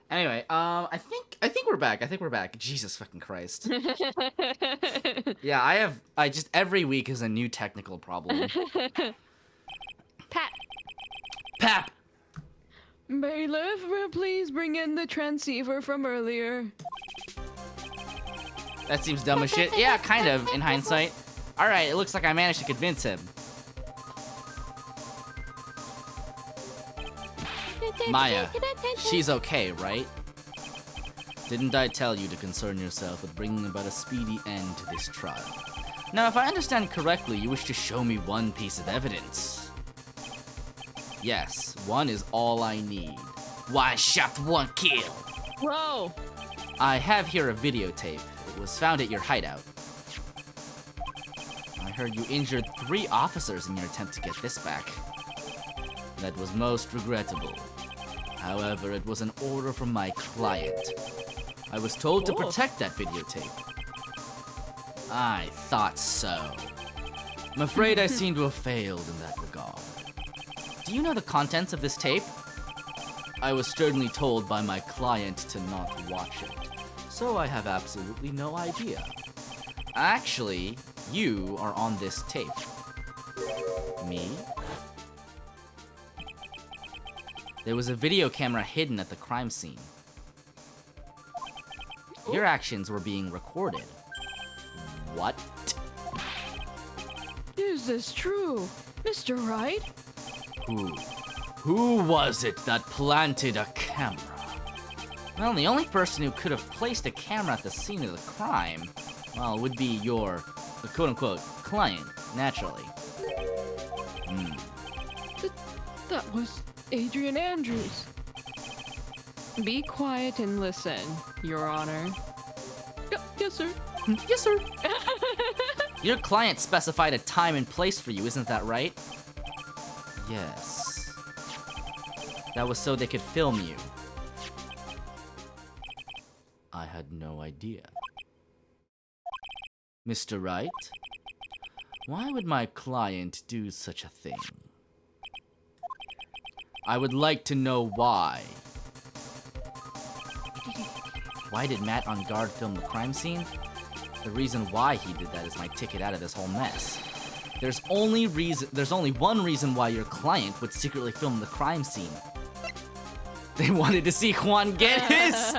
Anyway, I think we're back. I think we're back. Jesus fucking Christ. Yeah, I just every week is a new technical problem. Pat. Pap. Bailiff, please bring in the transceiver from earlier. That seems dumb as shit. Yeah, kind of, in hindsight. Alright, it looks like I managed to convince him. Maya, she's okay, right? Didn't I tell you to concern yourself with bringing about a speedy end to this trial? Now, if I understand correctly, you wish to show me one piece of evidence. Yes, one is all I need. One shot, one kill. Whoa. I have here a videotape. It was found at your hideout. I heard you injured 3 officers in your attempt to get this back. That was most regrettable. However, it was an order from my client. I was told to protect that videotape. I thought so. I'm afraid I seem to have failed in that regard. Do you know the contents of this tape? I was sternly told by my client to not watch it, so I have absolutely no idea. Actually, you are on this tape. Me? There was a video camera hidden at the crime scene. Your actions were being recorded. What? Is this true? Mr. Wright? Who was it that planted a camera? Well, the only person who could have placed a camera at the scene of the crime, well, would be your, quote-unquote, client, naturally. That was Adrian Andrews. Be quiet and listen, Your Honor. Yes, sir. Yes, sir. Your client specified a time and place for you, isn't that right? Yes. That was so they could film you. I had no idea. Mr. Wright? Why would my client do such a thing? I would like to know why. Why did Matt on guard film the crime scene? The reason why he did that is my ticket out of this whole mess. There's only one reason why your client would secretly film the crime scene. They wanted to see Juan get his!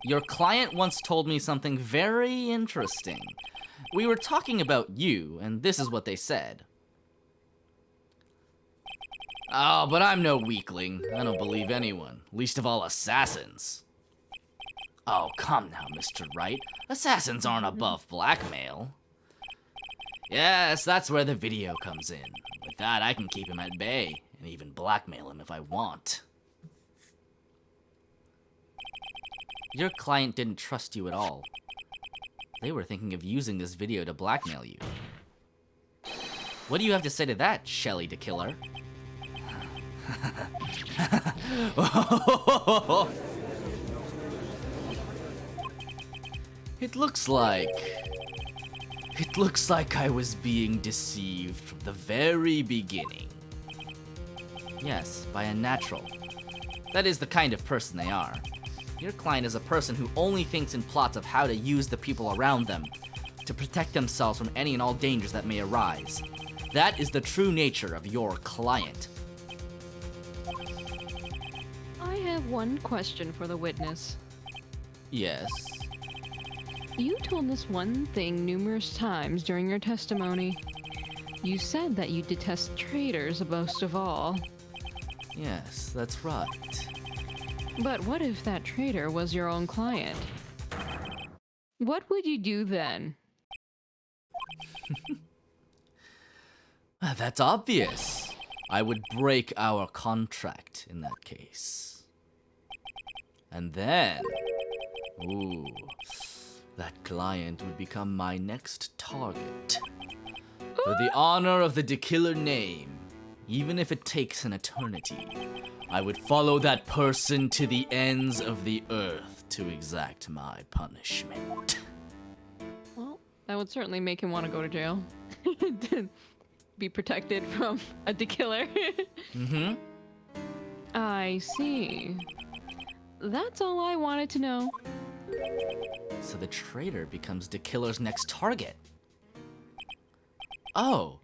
Your client once told me something very interesting. We were talking about you, and this is what they said. Oh, but I'm no weakling. I don't believe anyone, least of all assassins. Oh, come now, Mr. Wright. Assassins aren't above blackmail. Yes, that's where the video comes in. With that, I can keep him at bay, and even blackmail him if I want. Your client didn't trust you at all. They were thinking of using this video to blackmail you. What do you have to say to that, Shelly the Killer? It looks like I was being deceived from the very beginning. Yes, by a natural. That is the kind of person they are. Your client is a person who only thinks in plots of how to use the people around them to protect themselves from any and all dangers that may arise. That is the true nature of your client. I have one question for the witness. Yes. You told us one thing numerous times during your testimony. You said that you detest traitors most of all. Yes, that's right. But what if that traitor was your own client? What would you do then? That's obvious. I would break our contract in that case. And then... ooh... that client would become my next target. For the honor of the Dekiller name, even if it takes an eternity, I would follow that person to the ends of the earth to exact my punishment. Well, that would certainly make him want to go to jail. Be protected from a killer. Mm-hmm. I see. That's all I wanted to know. So the traitor becomes the killer's next target. Oh,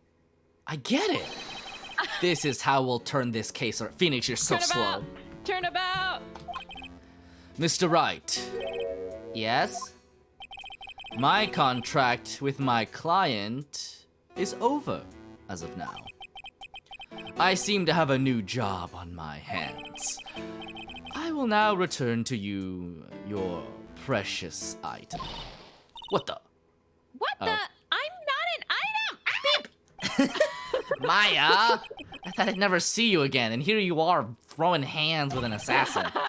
I get it. This is how we'll turn this case around. Phoenix, you're so slow. Turn about! Mr. Wright. Yes? My contract with my client is over as of now. I seem to have a new job on my hands. I will now return to you your precious item. What the? What the? I'm not an item! Maya! I thought I'd never see you again, and here you are throwing hands with an assassin. Oh,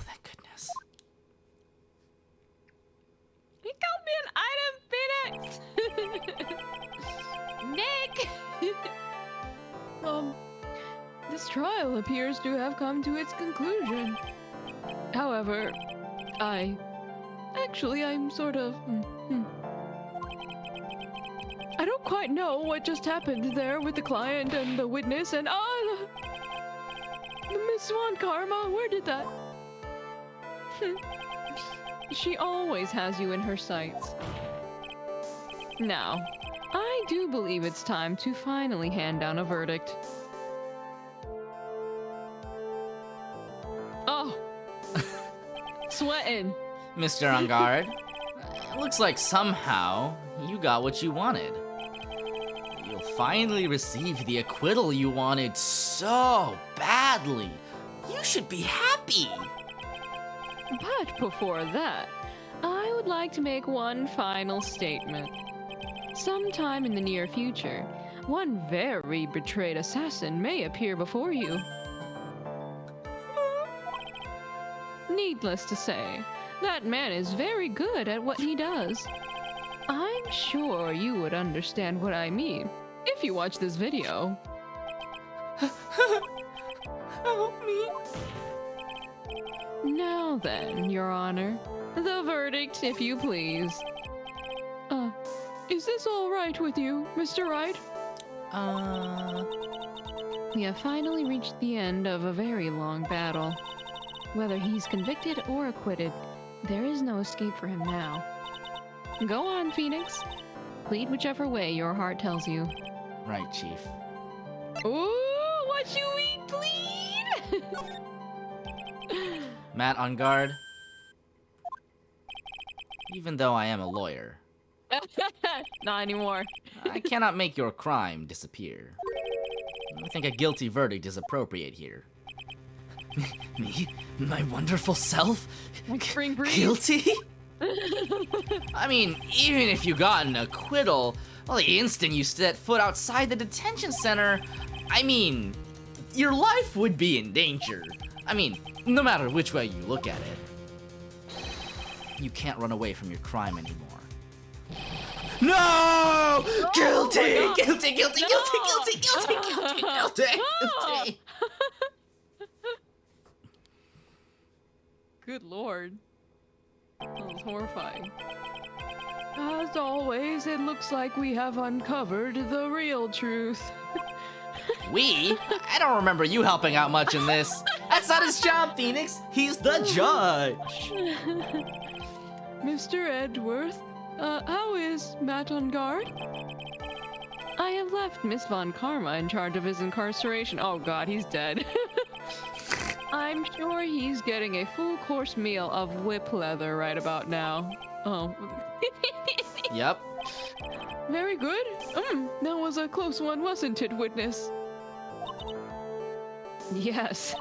thank goodness. He called me an item, Phoenix! Nick! This trial appears to have come to its conclusion. However, I'm sort of... I don't quite know what just happened there with the client and the witness and... Miss Von Karma, where did that... She always has you in her sights. Now, I do believe it's time to finally hand down a verdict. Oh! Sweating. Mr. On Guard, looks like somehow you got what you wanted. You'll finally receive the acquittal you wanted so badly. You should be happy. But before that, I would like to make one final statement. Sometime in the near future, one very betrayed assassin may appear before you. Needless to say, that man is very good at what he does. I'm sure you would understand what I mean if you watch this video. Help me. Now then, Your Honor, the verdict, if you please. Is this all right with you, Mr. Wright? We have finally reached the end of a very long battle. Whether he's convicted or acquitted, there is no escape for him now. Go on, Phoenix. Plead whichever way your heart tells you. Right, Chief. Ooh, what you mean, plead? Matt On Guard. Even though I am a lawyer, Not anymore. I cannot make your crime disappear. I think a guilty verdict is appropriate here. Me? My wonderful self? Like spring breeze. Guilty? I mean, even if you got an acquittal, well, the instant you set foot outside the detention center, I mean, your life would be in danger. I mean, no matter which way you look at it. You can't run away from your crime anymore. No! Guilty! Guilty! Guilty! Guilty! Guilty! Guilty! Guilty! Guilty! Guilty! Good lord. That was horrifying. As always, it looks like we have uncovered the real truth. We? I don't remember you helping out much in this. That's not his job, Phoenix. He's the judge. Mr. Edgeworth, how is Matt on guard? I have left Miss Von Karma in charge of his incarceration. Oh god, he's dead. I'm sure he's getting a full course meal of whip leather right about now. Oh. Yep. Very good. That was a close one, wasn't it, witness? Yes.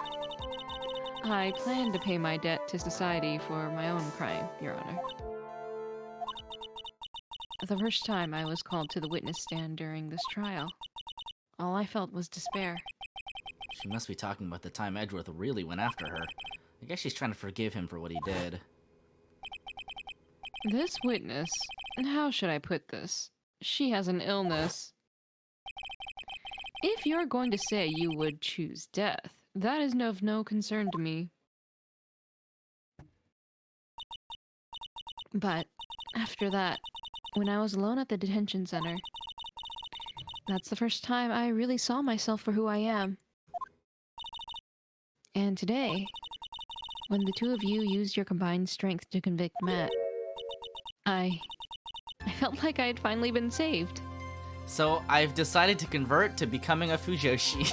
I plan to pay my debt to society for my own crime, Your Honor. The first time I was called to the witness stand during this trial, all I felt was despair. She must be talking about the time Edgeworth really went after her. I guess she's trying to forgive him for what he did. This witness, how should I put this? She has an illness. If you're going to say you would choose death, that is of no concern to me. But after that, when I was alone at the detention center, that's the first time I really saw myself for who I am. And today, when the two of you used your combined strength to convict Matt, I felt like I had finally been saved. So I've decided to convert to becoming a Fujoshi.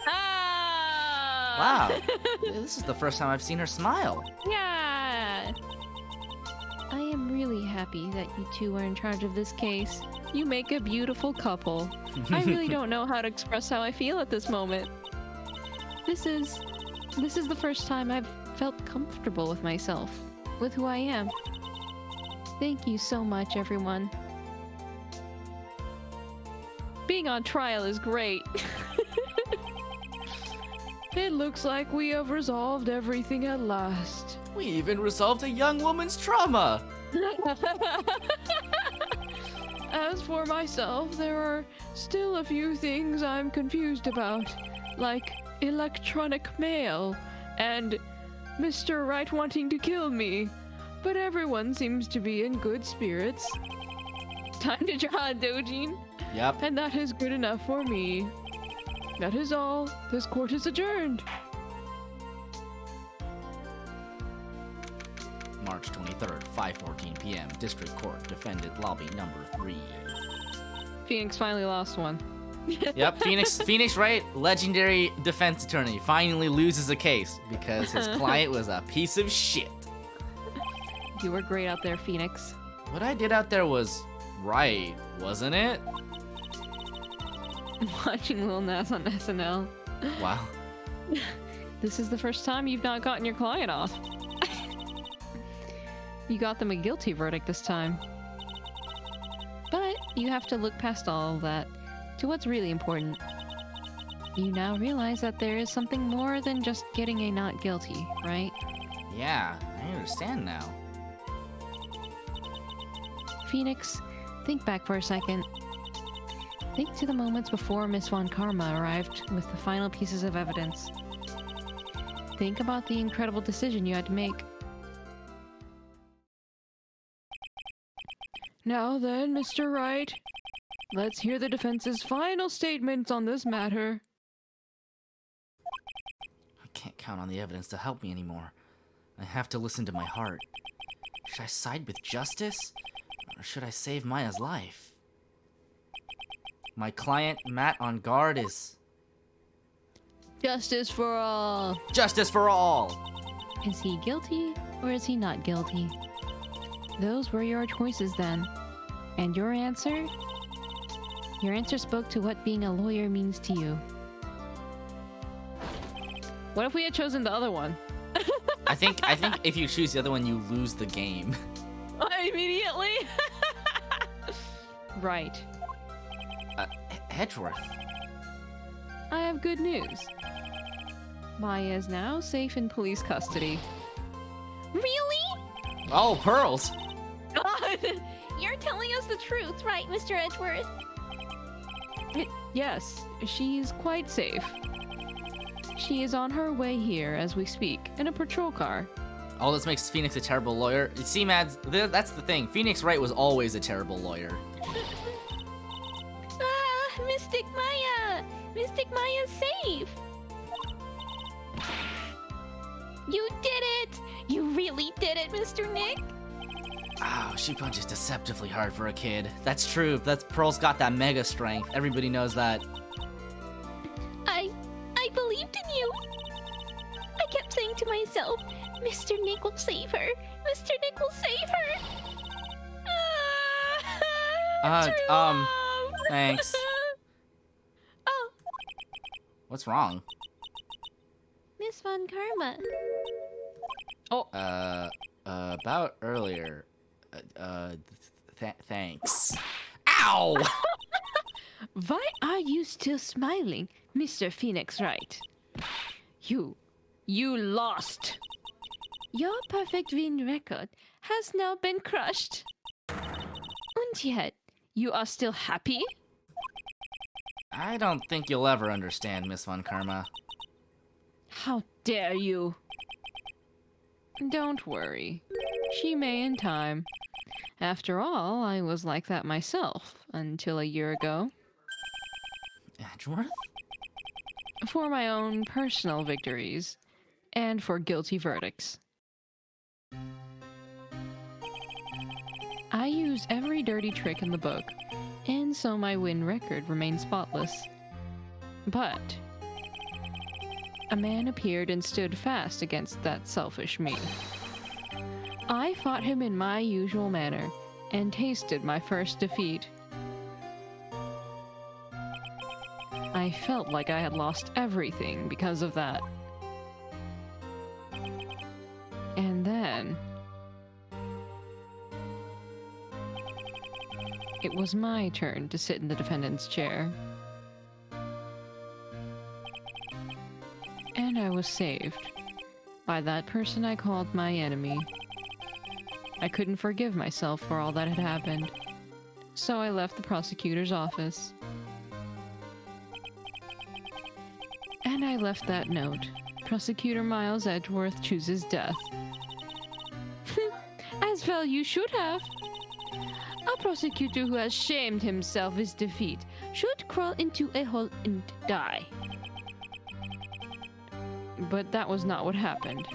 Ah! Wow. This is the first time I've seen her smile. Yeah! I am really happy that you two are in charge of this case. You make a beautiful couple. I really don't know how to express how I feel at this moment. This is the first time I've felt comfortable with myself, with who I am. Thank you so much, everyone. Being on trial is great. It looks like we have resolved everything at last. We even resolved a young woman's trauma. As for myself, there are still a few things I'm confused about, like electronic mail and Mr. Right wanting to kill me. But everyone seems to be in good spirits. Time to draw a dojin. Yep. And that is good enough for me. That is all. This court is adjourned. March 23rd, 5:14 p.m. District Court, Defendant Lobby number 3. Phoenix finally lost one. Yep, Phoenix Wright, legendary defense attorney, finally loses a case because his client was a piece of shit. You were great out there, Phoenix. What I did out there was right, wasn't it? Watching Lil Nas on SNL. Wow. This is the first time you've not gotten your client off. You got them a guilty verdict this time. But you have to look past all of that to what's really important. You now realize that there is something more than just getting a not guilty, right? Yeah, I understand now. Phoenix, think back for a second. Think to the moments before Miss Von Karma arrived with the final pieces of evidence. Think about the incredible decision you had to make. Now then, Mr. Wright, let's hear the defense's final statements on this matter. I can't count on the evidence to help me anymore. I have to listen to my heart. Should I side with justice? Or should I save Maya's life? My client, Matt on guard, is... Justice for all. Justice for all! Is he guilty or is he not guilty? Those were your choices then. And your answer? Your answer spoke to what being a lawyer means to you. What if we had chosen the other one? I think if you choose the other one, you lose the game. Immediately? Right. Edgeworth. I have good news. Maya is now safe in police custody. Really? Oh, pearls! God! You're telling us the truth, right, Mr. Edgeworth? Yes, she's quite safe. She is on her way here as we speak, in a patrol car. Oh, this makes Phoenix a terrible lawyer. You see, Mads, that's the thing. Phoenix Wright was always a terrible lawyer. Ah, Mystic Maya! Mystic Maya's safe! You did it! You really did it, Mr. Nick! Oh, she punches deceptively hard for a kid. That's true. Pearl's got that mega strength. Everybody knows that. I believed in you. I kept saying to myself, Mr. Nick will save her. Mr. Nick will save her. True love. Thanks. Oh, What's wrong? Miss Von Karma. Oh, About earlier. Thanks. Ow! why are you still smiling, Mr. Phoenix Wright? You lost. Your perfect win record has now been crushed. And yet, you are still happy? I don't think you'll ever understand, Miss Von Karma. How dare you? Don't worry. She may in time. After all, I was like that myself until a year ago. Edgeworth? For my own personal victories, and for guilty verdicts. I use every dirty trick in the book, and so my win record remains spotless. But a man appeared and stood fast against that selfish me. I fought him in my usual manner, and tasted my first defeat. I felt like I had lost everything because of that. And then it was my turn to sit in the defendant's chair. And I was saved by that person I called my enemy. I couldn't forgive myself for all that had happened, so I left the prosecutor's office. And I left that note. Prosecutor Miles Edgeworth chooses death. As well you should have. A prosecutor who has shamed himself his defeat should crawl into a hole and die. But that was not what happened.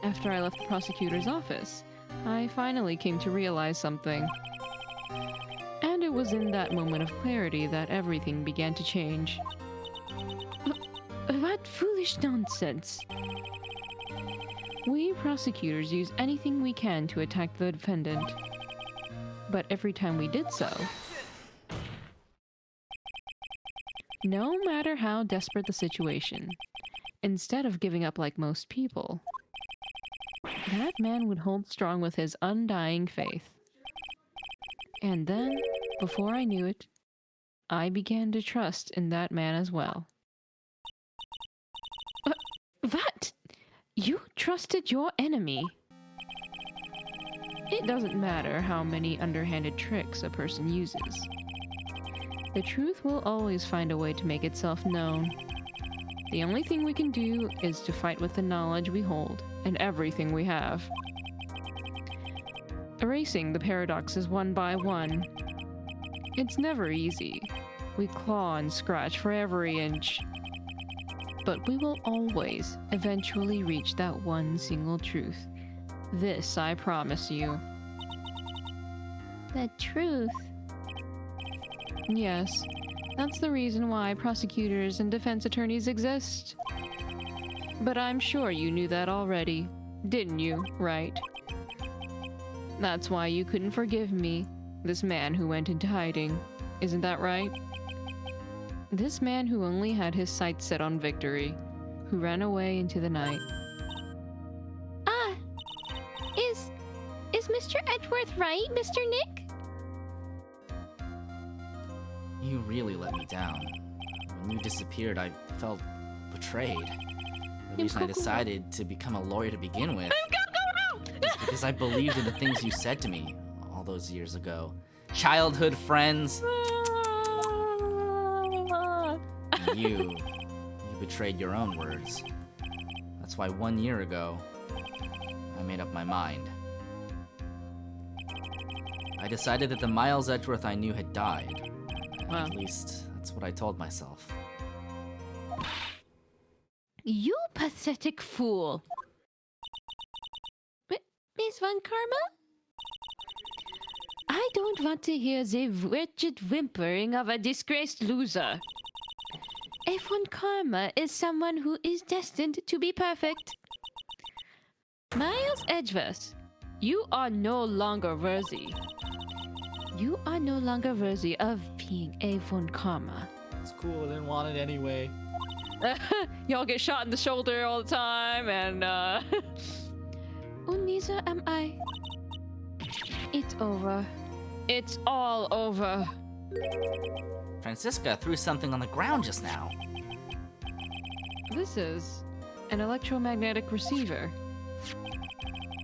After I left the prosecutor's office, I finally came to realize something. And it was in that moment of clarity that everything began to change. What foolish nonsense! We prosecutors use anything we can to attack the defendant. But every time we did so, no matter how desperate the situation, instead of giving up like most people, that man would hold strong with his undying faith. And then, before I knew it, I began to trust in that man as well. What? You trusted your enemy? It doesn't matter how many underhanded tricks a person uses. The truth will always find a way to make itself known. The only thing we can do is to fight with the knowledge we hold and everything we have. Erasing the paradoxes one by one. It's never easy. We claw and scratch for every inch. But we will always eventually reach that one single truth. This I promise you. The truth. Yes, that's the reason why prosecutors and defense attorneys exist. But I'm sure you knew that already, didn't you, right? That's why you couldn't forgive me, this man who went into hiding. Isn't that right? This man who only had his sights set on victory, who ran away into the night. Is Mr. Edgeworth right, Mr. Nick? You really let me down. When you disappeared, I felt betrayed. The reason I decided to become a lawyer to begin with is because I believed in the things you said to me all those years ago. Childhood friends. You betrayed your own words. That's why 1 year ago, I made up my mind. I decided that the Miles Edgeworth I knew had died. Wow. At least, that's what I told myself. You pathetic fool. Miss Von Karma? I don't want to hear the wretched whimpering of a disgraced loser. A Von Karma is someone who is destined to be perfect. Miles Edgeworth, you are no longer worthy. You are no longer worthy of being a Von Karma. It's cool, I didn't want it anyway. Y'all get shot in the shoulder all the time, and Neither am I. It's over. it's all over. Francisca threw something on the ground just now. This is an electromagnetic receiver.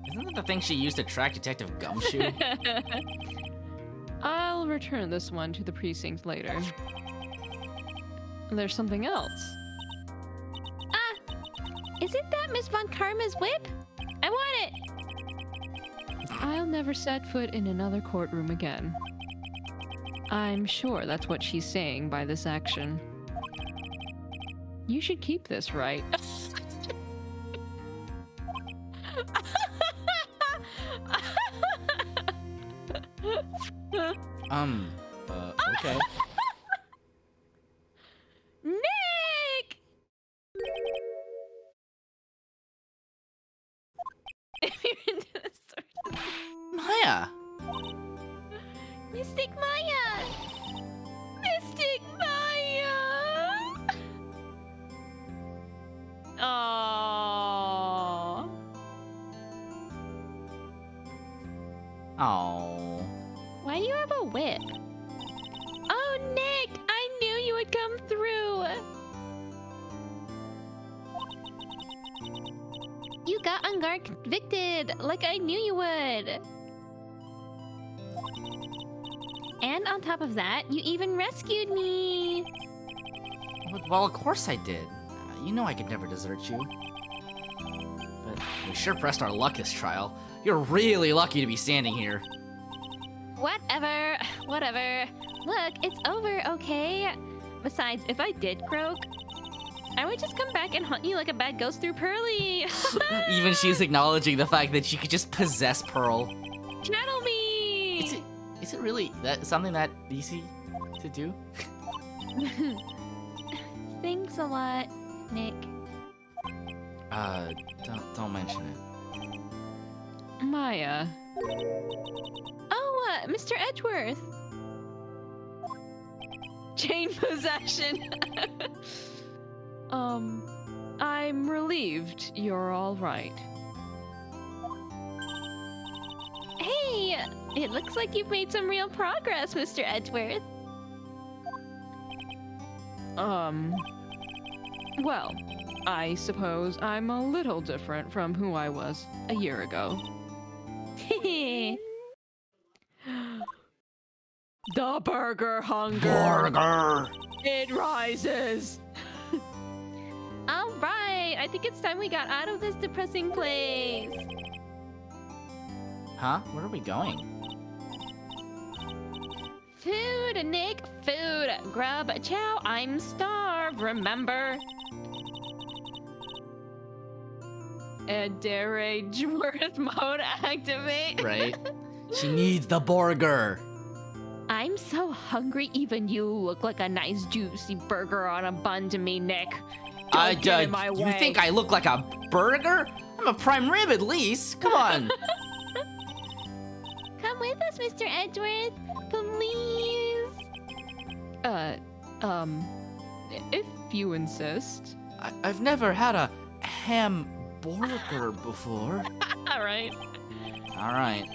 Isn't that the thing she used to track Detective Gumshoe? I'll return this one to the precinct later. There's something else. Isn't that Miss Von Karma's whip? I want it. I'll never set foot in another courtroom again. I'm sure that's what she's saying by this action. You should keep this, right? Okay. Nick! If you're into this sort of Maya! Mystic Maya! Mystic Maya! Aww. Oh. Why do you have a whip? Oh, Nick! I knew you would come through! You got on guard convicted, like I knew you would! And on top of that, you even rescued me! Well, of course I did. You know I could never desert you. But we sure pressed our luck this trial. You're really lucky to be standing here. Whatever, whatever. Look, it's over, okay? Besides, if I did croak, I would just come back and haunt you like a bad ghost through Pearly. Even she's acknowledging the fact that she could just possess Pearl. Channel me! Is it really something that easy to do? Thanks a lot, Nick. Don't mention it. Maya. Oh, Mr. Edgeworth. Chain possession. I'm relieved you're all right. Hey, it looks like you've made some real progress, Mr. Edgeworth. Well, I suppose I'm a little different from who I was a year ago. The burger hunger. Burger! It rises. All right, I think it's time we got out of this depressing place. Huh? Where are we going? Food, Nick, food. Grub, chow, I'm starved, remember? Edgeworth mode activate. Right? She needs the burger. I'm so hungry, even you look like a nice juicy burger on a bun to me, Nick. Don't get in my You way. think I look like a burger? I'm a prime rib at least. Come on. Come with us, Mr. Edgeworth, please. If you insist. I've never had a hamburger before. All right. All right.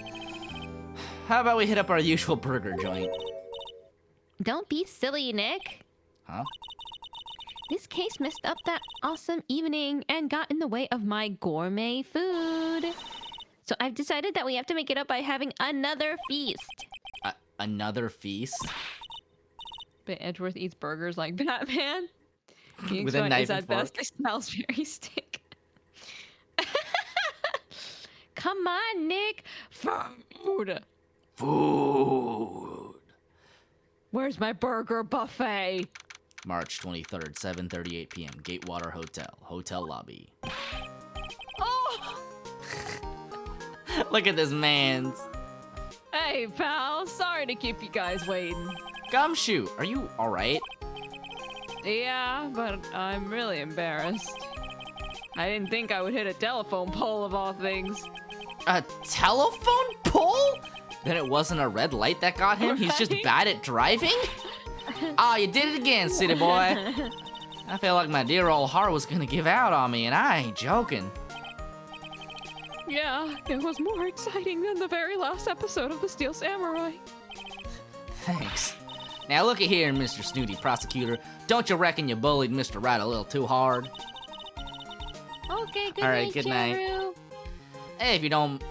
How about we hit up our usual burger joint? Don't be silly, Nick. Huh? This case messed up that awesome evening and got in the way of my gourmet food. So I've decided that we have to make it up by having another feast. Another feast? But Edgeworth eats burgers like Batman. Being With a smart knife is and at best fork? a Salisbury steak. Come on, Nick. Food. Food. Where's my burger buffet? March 23rd, 7:38 p.m. Gatewater Hotel. Hotel lobby. Oh! Look at this man's. Hey, pal. Sorry to keep you guys waiting. Gumshoe, are you alright? Yeah, but I'm really embarrassed. I didn't think I would hit a telephone pole of all things. A telephone pole? Then it wasn't a red light that got him? He's just Right? bad at driving? Ah, you did it again, city boy. I feel like my dear old heart was gonna give out on me, and I ain't joking. Yeah, it was more exciting than the very last episode of The Steel Samurai. Thanks. Now look at here, Mr. Snooty Prosecutor. Don't you reckon you bullied Mr. Right a little too hard? Okay, good All right, night, good night. Cheru. Hey, if you don't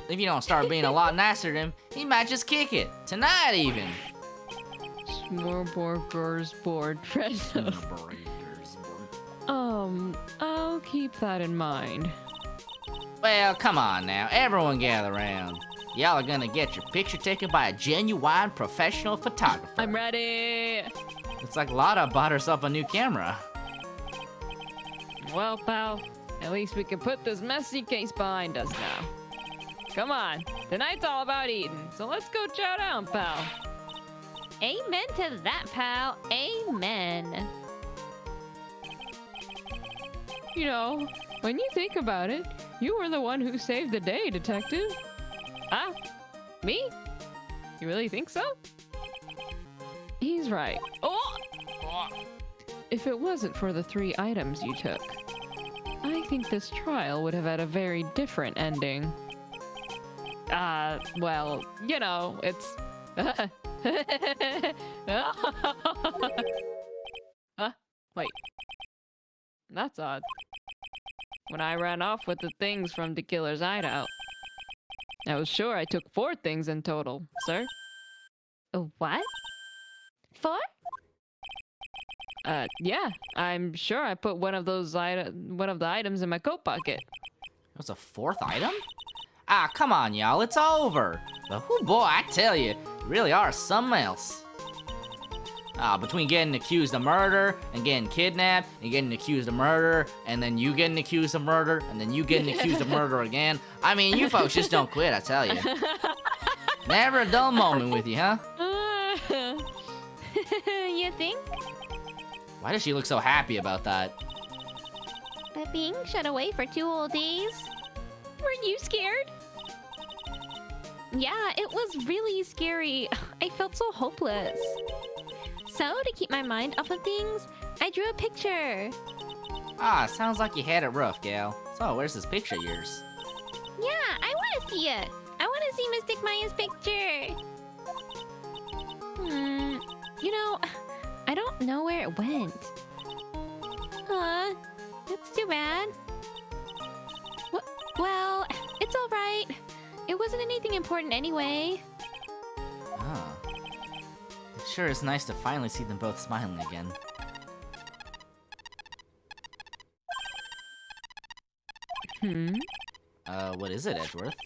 start being a lot nicer to him, he might just kick it. Tonight even. Smorborgers board treasure. I'll keep that in mind. Well, come on now. Everyone gather around. Y'all are gonna get your picture taken by a genuine professional photographer. I'm ready. Looks like Lotta bought herself a new camera. Well, pal, At least we can put this messy case behind us now. Come on, tonight's all about eating, so let's go chow down, pal. Amen to that, pal. Amen. You know, when you think about it, you were the one who saved the day, detective. Ah, me? You really think so? He's right. Oh! If it wasn't for the 3 items you took, I think this trial would have had a very different ending. Well, you know, it's... Wait. That's odd. When I ran off with the things from the killer's hideout, I was sure I took 4 things in total, sir. What? 4? Yeah, I'm sure I put one of the items in my coat pocket. That was a 4th item? Ah, come on, y'all, it's over. But whoo boy, I tell you, you really are something else. Between getting accused of murder, and getting kidnapped, and getting accused of murder, and then you getting accused of murder, and then you getting accused of murder again. I mean, you folks just don't quit, I tell you. Never a dull moment with you, huh? You think? Why does she look so happy about that? But being shut away for 2 whole days? Weren't you scared? Yeah, it was really scary. I felt so hopeless. So, to keep my mind off of things, I drew a picture. Ah, sounds like you had it rough, gal. So, where's this picture of yours? Yeah, I want to see it. I want to see Mystic Maya's picture. You know, I don't know where it went. That's too bad. Well, it's alright. It wasn't anything important anyway. Oh. It sure is nice to finally see them both smiling again. What is it, Edgeworth?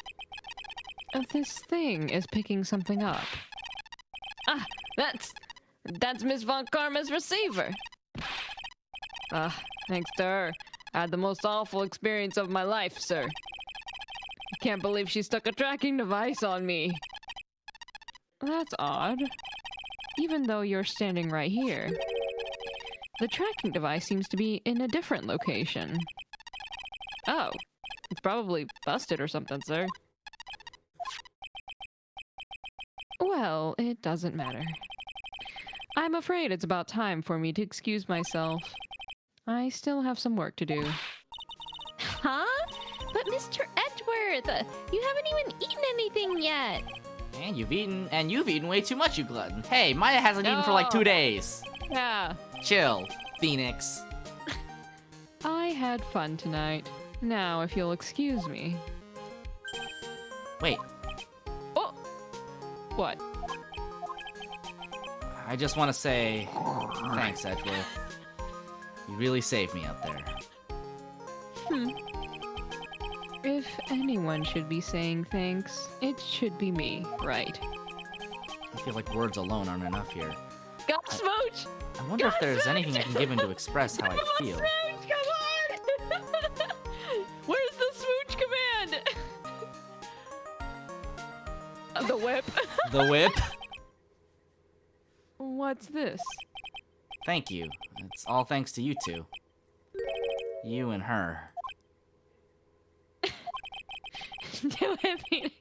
This thing is picking something up. Ah, that's Miss Von Karma's receiver. Thanks to her, I had the most awful experience of my life, sir. I can't believe she stuck a tracking device on me. That's odd. Even though you're standing right here, the tracking device seems to be in a different location. Oh, it's probably busted or something, sir. Well, it doesn't matter. I'm afraid it's about time for me to excuse myself. I still have some work to do. Huh? But Mr. Edgeworth, you haven't even eaten anything yet. And you've eaten way too much, you glutton. Hey, Maya hasn't eaten for like 2 days. Yeah. Chill, Phoenix. I had fun tonight. Now, if you'll excuse me. Wait, Oh! What? I just want to say thanks, Edgeworth. You really saved me out there. If anyone should be saying thanks, it should be me, right? I feel like words alone aren't enough here. Got smooch! I wonder if there's anything I can give him to express how I feel. Smooch, come on! Where's the smooch command? The whip. The whip? What's this? Thank you. It's all thanks to you two. You and her. Do it, Phoenix.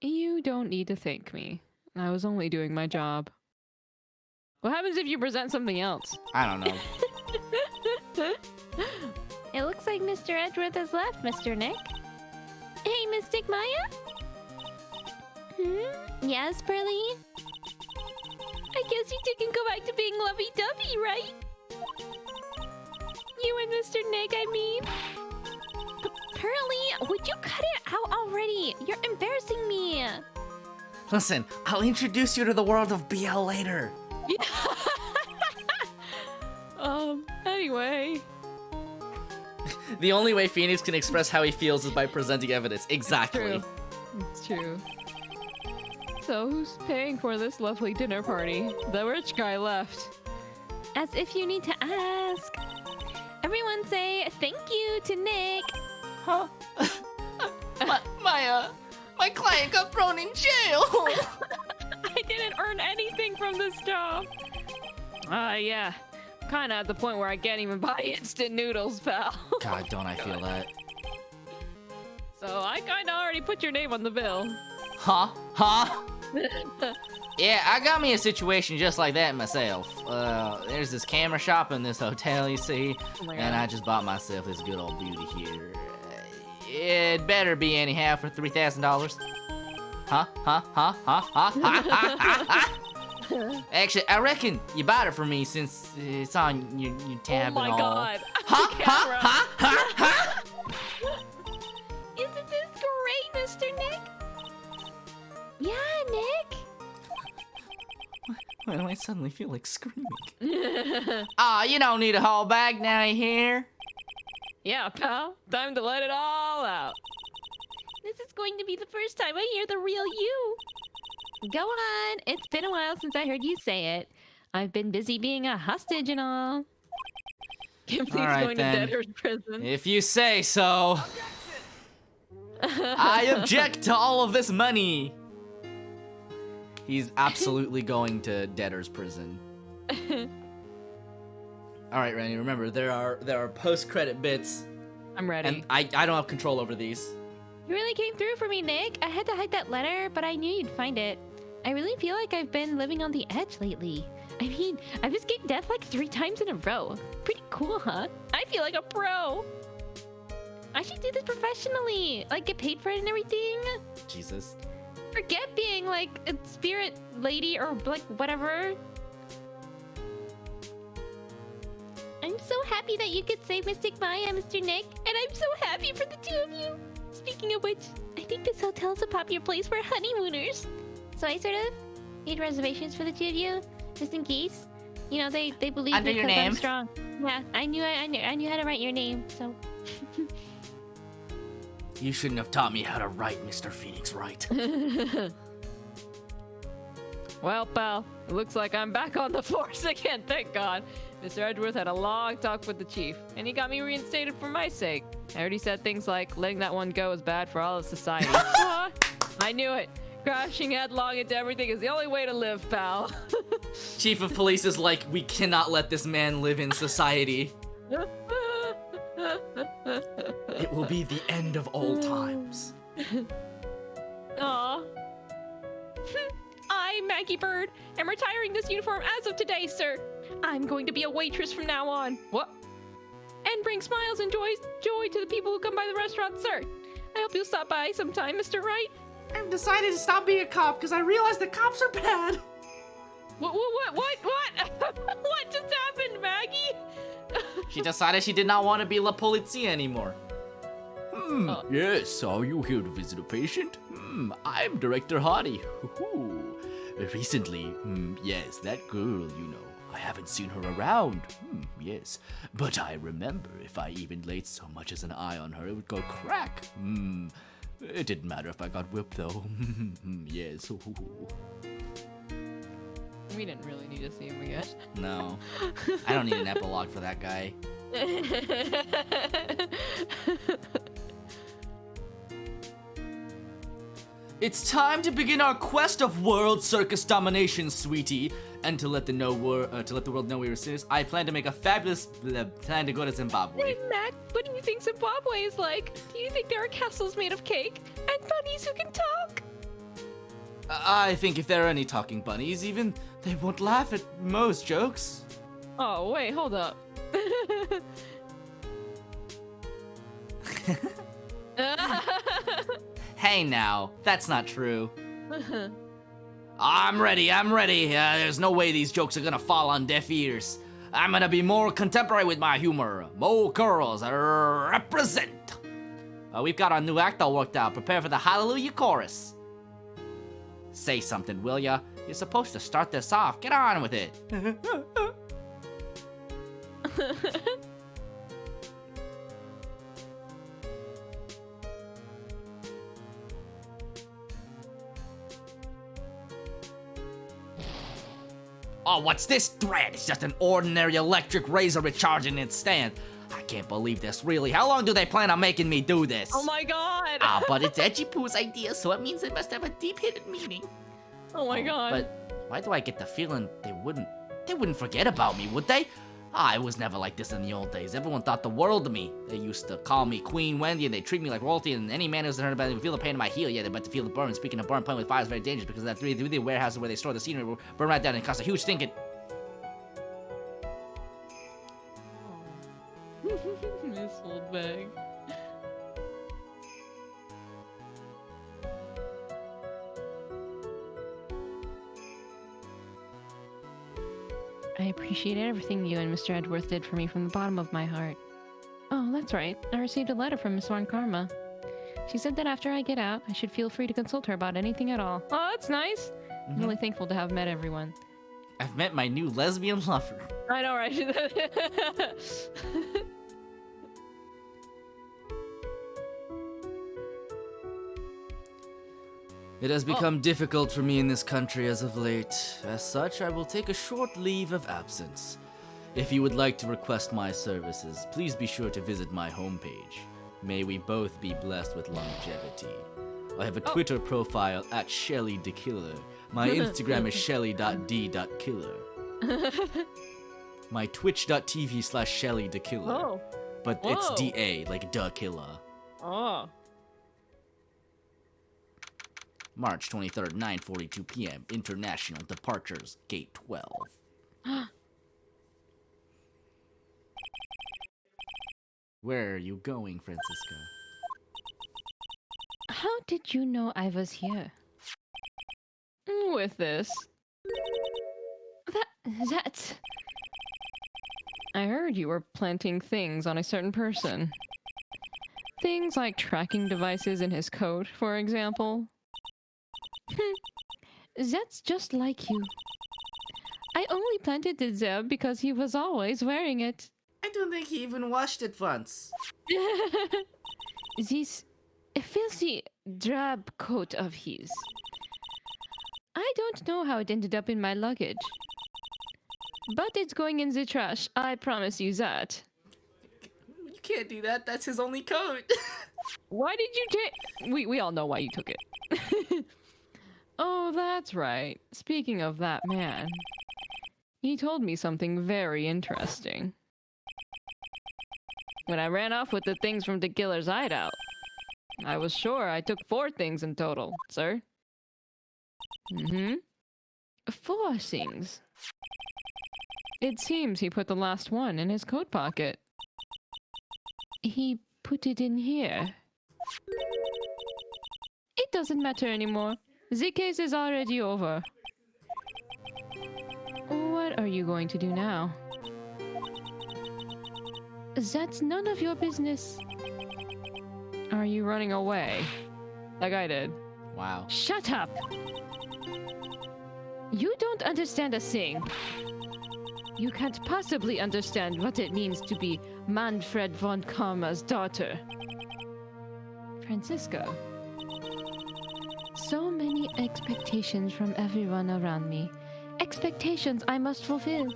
You don't need to thank me. I was only doing my job. What happens if you present something else? I don't know. It looks like Mr. Edgeworth has left, Mr. Nick. Hey, Mystic Maya? Yes, Pearly? I guess you two can go back to being lovey-dovey, right? You and Mr. Nick, I mean. Pearly, would you cut it out already? You're embarrassing me. Listen, I'll introduce you to the world of BL later. Anyway. The only way Phoenix can express how he feels is by presenting evidence. Exactly. It's true. So, who's paying for this lovely dinner party? The rich guy left. As if you need to ask. Everyone say thank you to Nick. Huh? My client got thrown in jail. I didn't earn anything from this job. Yeah. Kind of at the point where I can't even buy instant noodles, pal. God, don't I feel that? So I kind of already put your name on the bill. Huh? Yeah, I got me a situation just like that myself. There's this camera shop in this hotel, you see, and I just bought myself this good old beauty here. It better be anyhow for $3,000. Huh? Actually, I reckon you bought it for me since it's on your tab Oh my and all. god. Isn't this great, Mr. Nick? Yeah, Nick. Why do I suddenly feel like screaming? Aw, you don't need a whole bag now, you hear? Yeah, pal. Time to let it all out. This is going to be the first time I hear the real you. Go on. It's been a while since I heard you say it. I've been busy being a hostage and all. Please All right, going then. to debtor's prison. If you say so. I object to all of this money. He's absolutely going to debtor's prison. All right, Renu, remember there are post-credit bits, I'm ready. and I don't have control over these. You really came through for me, Nick. I had to hide that letter, but I knew you'd find it. I really feel like I've been living on the edge lately. I mean, I've escaped death like 3 times in a row. Pretty cool, huh? I feel like a pro. I should do this professionally. Like, get paid for it and everything. Jesus. Forget being, like, a spirit lady or, like, whatever. I'm so happy that you could save Mystic Maya, Mr. Nick. And I'm so happy for the 2 of you. Speaking of which, I think this hotel is a popular place for honeymooners. So I sort of made reservations for the 2 of you, just in case. You know, they believe Under me your because I'm name? strong. Yeah, I knew how to write your name, so. You shouldn't have taught me how to write, Mr. Phoenix Wright. Well, pal, it looks like I'm back on the force again, thank God. Mr. Edgeworth had a long talk with the chief, and he got me reinstated for my sake. I heard he said things like, letting that one go is bad for all of society. I knew it. Crashing headlong into everything is the only way to live, pal. Chief of police is like, we cannot let this man live in society. It will be the end of all times. Aw. I, Maggie Bird, am retiring this uniform as of today, sir. I'm going to be a waitress from now on. What? And bring smiles and joy to the people who come by the restaurant, sir. I hope you'll stop by sometime, Mr. Wright. I've decided to stop being a cop because I realized that cops are bad. What? What just happened, Maggie? She decided she did not want to be La Polizia anymore. Yes, are you here to visit a patient? I'm Director Hardy. Recently, yes, that girl, you know, I haven't seen her around. Yes, but I remember if I even laid so much as an eye on her, it would go crack. It didn't matter if I got whipped, though. Yes. We didn't really need to see him again. No, I don't need an epilogue for that guy. It's time to begin our quest of world circus domination, sweetie. And to let the world know we were serious, I plan to make a fabulous plan to go to Zimbabwe. Hey, Mac, what do you think Zimbabwe is like? Do you think there are castles made of cake and bunnies who can talk? I think if there are any talking bunnies, even they won't laugh at most jokes. Oh, wait, hold up. Hey now, that's not true. I'm ready. There's no way these jokes are gonna fall on deaf ears. I'm gonna be more contemporary with my humor. Mo girls represent. We've got our new act all worked out. Prepare for the Hallelujah chorus. Say something, will ya? You're supposed to start this off. Get on with it. Oh, what's this thread? It's just an ordinary electric razor recharging its stand. I can't believe this, really. How long do they plan on making me do this? Oh my god! But it's Edgy Poo's idea, so it means it must have a deep hidden meaning. Oh my god. But why do I get the feeling they wouldn't forget about me, would they? I was never like this in the old days. Everyone thought the world of me. They used to call me Queen Wendy, and they treat me like royalty, and any man who's heard about it would feel the pain in my heel. Yeah, they're about to feel the burn. Speaking of burn, playing with fire is very dangerous because that 3D warehouses where they store the scenery will burn right down and cause a huge stinking. This old bag. I appreciate everything you and Mr. Edgeworth did for me from the bottom of my heart. Oh, that's right. I received a letter from Miss Von Karma. She said that after I get out, I should feel free to consult her about anything at all. Oh, that's nice. I'm really thankful to have met everyone. I've met my new lesbian lover. I know, right? It has become difficult for me in this country as of late. As such, I will take a short leave of absence. If you would like to request my services, please be sure to visit my homepage. May we both be blessed with longevity. I have a Twitter profile at ShellyTheKiller. My Instagram is shelly.d.killer. My twitch.tv/ShellyTheKiller. Oh. But Whoa. it's DA, like duh killer. Oh. March 23rd, 9:42 p.m. International departures, gate 12. Where are you going, Francisco? How did you know I was here? With this. That's... I heard you were planting things on a certain person. Things like tracking devices in his coat, for example. That's just like you. I only planted it there because he was always wearing it. I don't think he even washed it once. This filthy, drab coat of his. I don't know how it ended up in my luggage. But it's going in the trash, I promise you that. You can't do that, that's his only coat. Why did you take... We all know why you took it. Oh, that's right. Speaking of that man, he told me something very interesting. When I ran off with the things from the killer's hideout, I was sure I took 4 things in total, sir. 4 things. It seems he put the last one in his coat pocket. He put it in here. It doesn't matter anymore. The case is already over. What are you going to do now? That's none of your business. Are you running away? Like I did. Wow. Shut up! You don't understand a thing. You can't possibly understand what it means to be Manfred von Karma's daughter. Francisco. So many expectations from everyone around me. Expectations I must fulfill.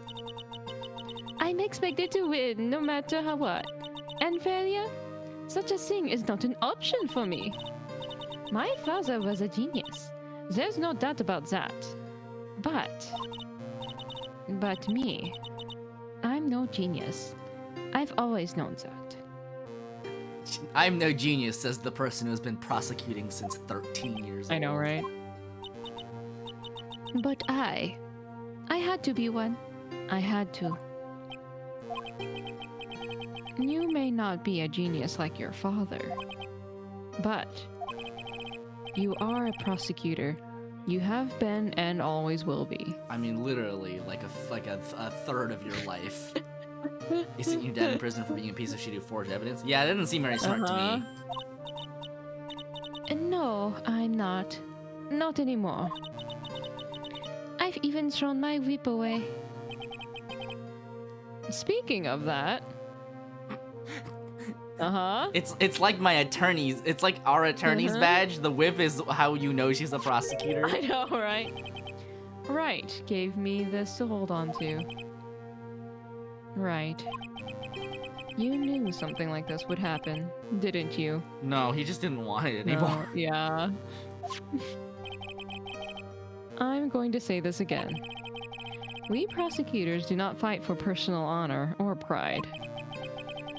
I'm expected to win no matter how what. And failure? Such a thing is not an option for me. My father was a genius. There's no doubt about that. But me, I'm no genius. I've always known that. I'm no genius, says the person who's been prosecuting since 13 years old. I know, right? But I had to be one. I had to. You may not be a genius like your father, but you are a prosecutor. You have been and always will be. I mean, literally, like a third of your life. Isn't your dad in prison for being a piece of shit who forged evidence? Yeah, that doesn't seem very smart to me. No, I'm not. Not anymore. I've even thrown my whip away. Speaking of that... It's like my attorney's. It's like our attorney's badge. The whip is how you know she's a prosecutor. I know, right? Right, gave me this to hold on to. Right. You knew something like this would happen, didn't you? No, he just didn't want it anymore. No, yeah. I'm going to say this again. We prosecutors do not fight for personal honor or pride.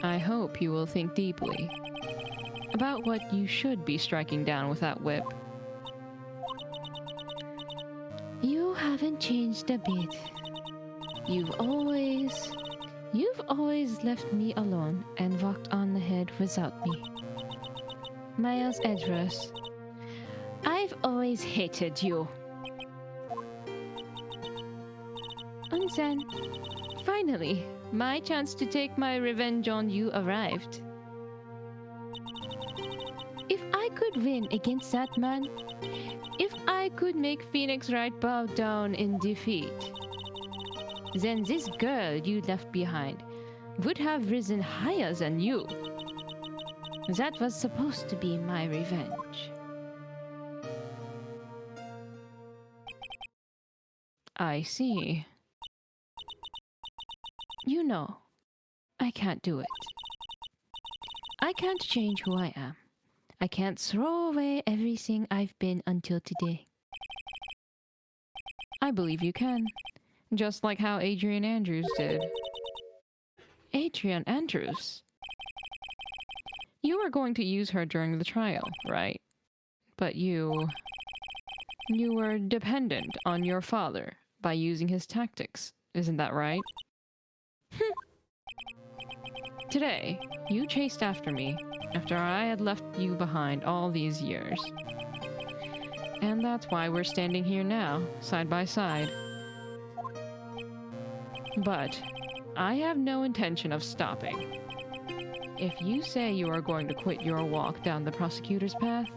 I hope you will think deeply about what you should be striking down with that whip. You haven't changed a bit. You've always left me alone and walked on ahead without me. Miles Edgeworth, I've always hated you. And then, finally, my chance to take my revenge on you arrived. If I could win against that man, if I could make Phoenix Wright bow down in defeat, then this girl you left behind would have risen higher than you. That was supposed to be my revenge. I see. You know, I can't do it. I can't change who I am. I can't throw away everything I've been until today. I believe you can. Just like how Adrian Andrews did. Adrian Andrews? You were going to use her during the trial, right? But you were dependent on your father by using his tactics, isn't that right? Today, you chased after me after I had left you behind all these years. And that's why we're standing here now, side by side. But I have no intention of stopping. If you say you are going to quit your walk down the prosecutor's path,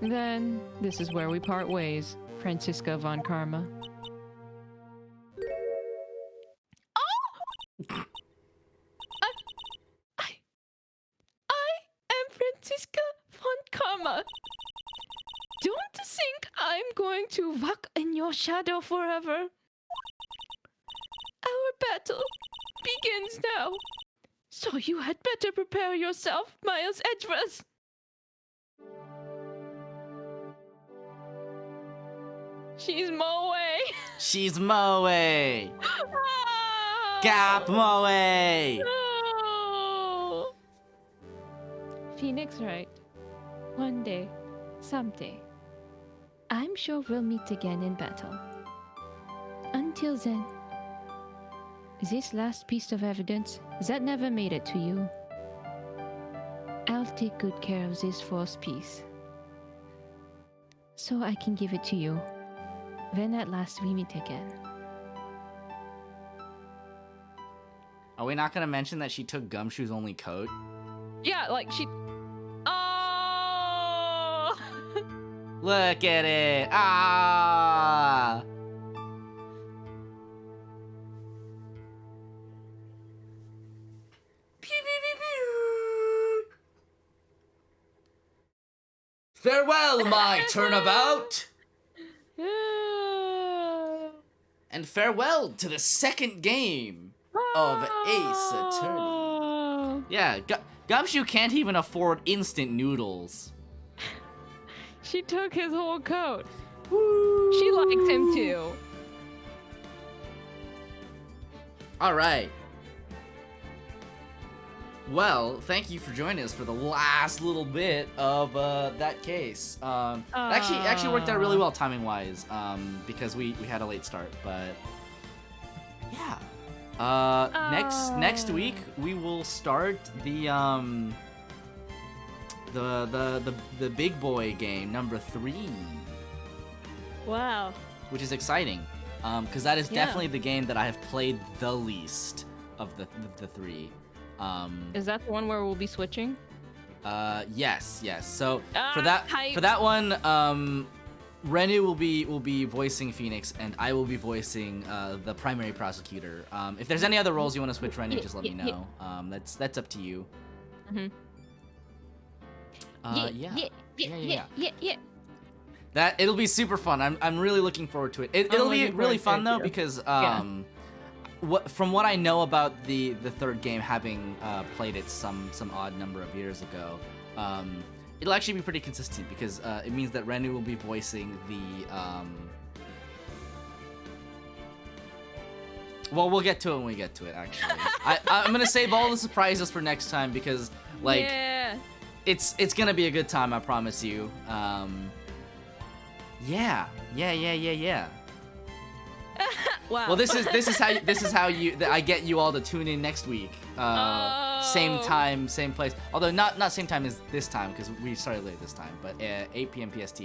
then this is where we part ways, Franziska von Karma. I am Franziska von Karma. Don't think I'm going to walk in your shadow forever. Our battle begins now. So you had better prepare yourself, Miles Edgeworth. She's Moe! She's Moe! Ah! Gap Moe! No! Phoenix Wright. One day, someday, I'm sure we'll meet again in battle. Until then, this last piece of evidence that never made it to you, I'll take good care of this fourth piece, so I can give it to you when at last we meet again. Are we not gonna mention that she took Gumshoe's only coat? Yeah, like she... Oh! Look at it! Ah! Pew, pew, pew, pew. Farewell, my turnabout! And farewell to the second game of Ace Attorney. Yeah, Gumshoe can't even afford instant noodles. She took his whole coat. She likes him too. Alright. Well, thank you for joining us for the last little bit of that case. It actually worked out really well timing-wise, because we had a late start, but yeah. Next week we will start the big boy game number 3. Wow. Which is exciting, because that is definitely the game that I have played the least of the 3. Is that the one where we'll be switching? Yes. So for that one, Renu will be voicing Phoenix, and I will be voicing the primary prosecutor. If there's any other roles you want to switch, Renu, just let me know. That's up to you. Mm-hmm. Yeah. That it'll be super fun. I'm really looking forward to it. It'll be really fun though because from what I know about the third game, having played it some odd number of years ago, it'll actually be pretty consistent because it means that Renu will be voicing the. Well, we'll get to it when we get to it. Actually, I'm gonna save all the surprises for next time because like it's gonna be a good time. I promise you. Yeah. Wow. Well, this is how I get you all to tune in next week. Same time, same place. Although not same time as this time because we started late this time. But 8 p.m. PST.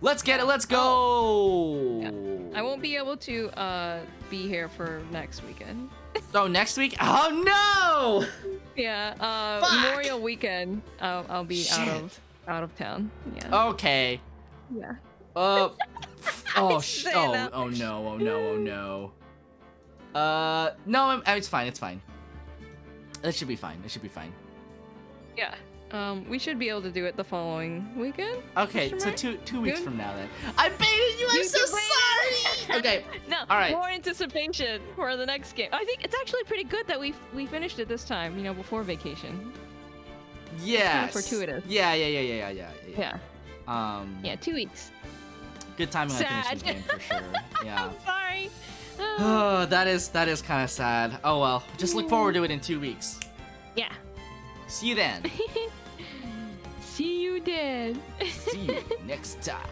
Let's get it. Let's go. Yeah. I won't be able to be here for next weekend. Oh, next week? Oh no! Yeah. Memorial weekend. I'll be out of town. Yeah. Okay. Yeah. Oh no! No, it's fine. It's fine. It should be fine. Yeah. We should be able to do it the following weekend. Okay, so two weeks from now then. I baited you. I'm so sorry. Okay. No. All right. More anticipation for the next game. I think it's actually pretty good that we finished it this time. Before vacation. Yeah. Fortuitous. Yeah. Yeah. Yeah, 2 weeks. Good timing on finishing the game for sure. Yeah. I'm sorry. Oh, that is kind of sad. Oh well. Just look forward to it in 2 weeks. Yeah. See you then. See you then. See you next time.